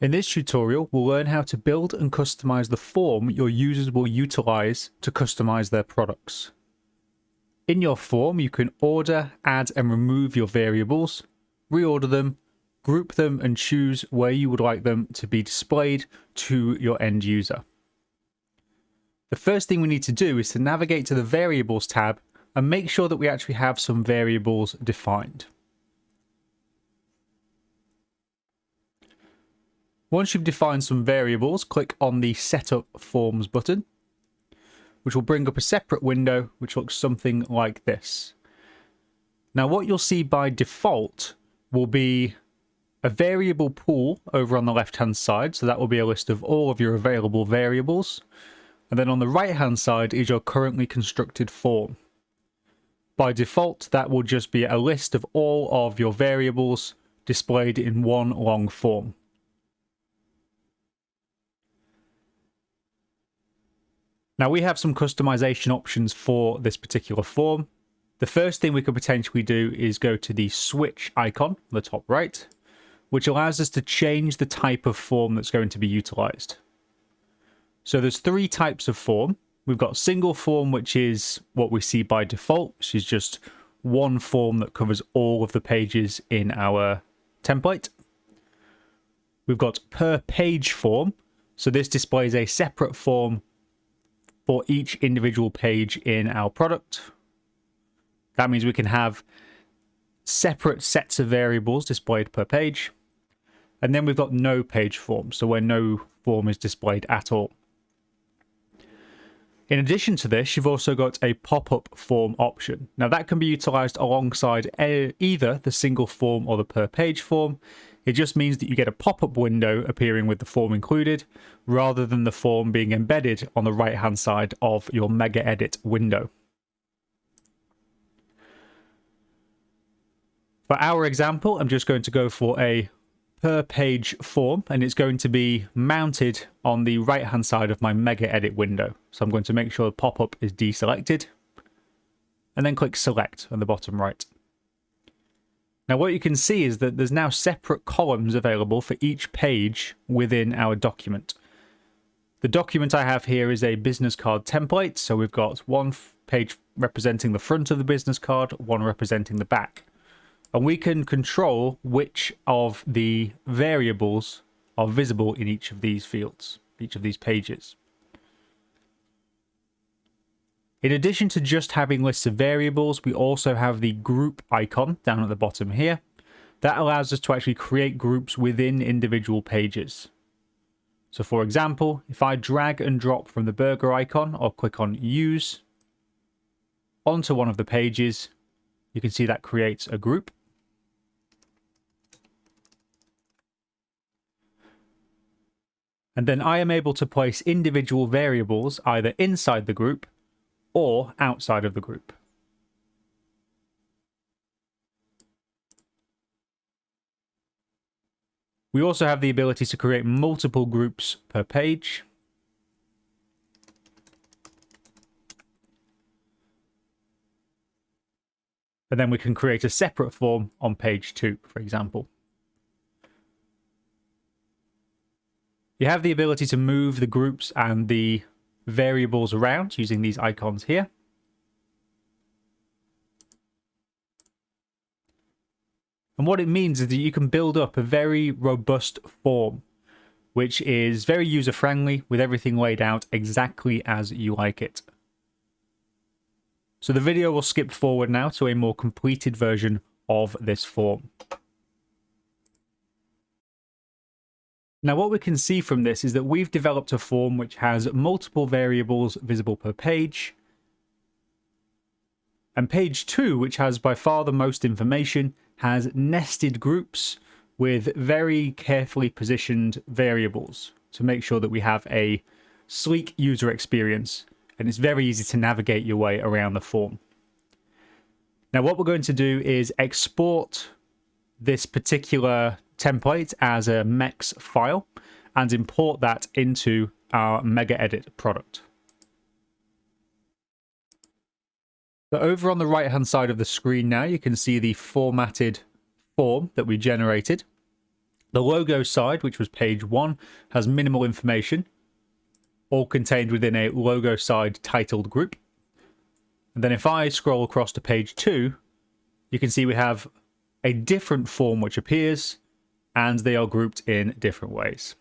In this tutorial, we'll learn how to build and customize the form your users will utilize to customize their products. In your form, you can order, add, and remove your variables, reorder them, group them, and choose where you would like them to be displayed to your end user. The first thing we need to do is to navigate to the Variables tab and make sure that we actually have some variables defined. Once you've defined some variables, click on the Setup Forms button, which will bring up a separate window which looks something like this. Now, what you'll see by default will be a variable pool over on the left-hand side, so that will be a list of all of your available variables. And then on the right-hand side is your currently constructed form. By default, that will just be a list of all of your variables displayed in one long form. Now, we have some customization options for this particular form. The first thing we could potentially do is go to the switch icon on the top right, which allows us to change the type of form that's going to be utilized. So there's three types of form. We've got single form, which is what we see by default, which is just one form that covers all of the pages in our template. We've got per page form. So this displays a separate form for each individual page in our product. That means we can have separate sets of variables displayed per page. And then we've got no page form, so where no form is displayed at all. In addition to this, you've also got a pop-up form option. Now that can be utilized alongside either the single form or the per page form. It just means that you get a pop-up window appearing with the form included, rather than the form being embedded on the right-hand side of your MegaEdit window. For our example, I'm just going to go for a per page form, and it's going to be mounted on the right hand side of my MegaEdit window. So I'm going to make sure the pop-up is deselected and then click select on the bottom right. Now what you can see is that there's now separate columns available for each page within our document. The document I have here is a business card template, so we've got one page representing the front of the business card, one representing the back. And we can control which of the variables are visible in each of these fields, each of these pages. In addition to just having lists of variables, we also have the group icon down at the bottom here. That allows us to actually create groups within individual pages. So for example, if I drag and drop from the burger icon or click on Use onto one of the pages, you can see that creates a group. And then I am able to place individual variables either inside the group or outside of the group. We also have the ability to create multiple groups per page. And then we can create a separate form on page 2, for example. You have the ability to move the groups and the variables around using these icons here. And what it means is that you can build up a very robust form, which is very user-friendly with everything laid out exactly as you like it. So the video will skip forward now to a more completed version of this form. Now what we can see from this is that we've developed a form which has multiple variables visible per page. And page 2, which has by far the most information, has nested groups with very carefully positioned variables to make sure that we have a sleek user experience, and it's very easy to navigate your way around the form. Now what we're going to do is export this particular template as a MEX file and import that into our MegaEdit product. So over on the right hand side of the screen now, you can see the formatted form that we generated. The logo side, which was page 1, has minimal information, all contained within a logo side titled group. And then if I scroll across to page 2, you can see we have a different form which appears, and they are grouped in different ways.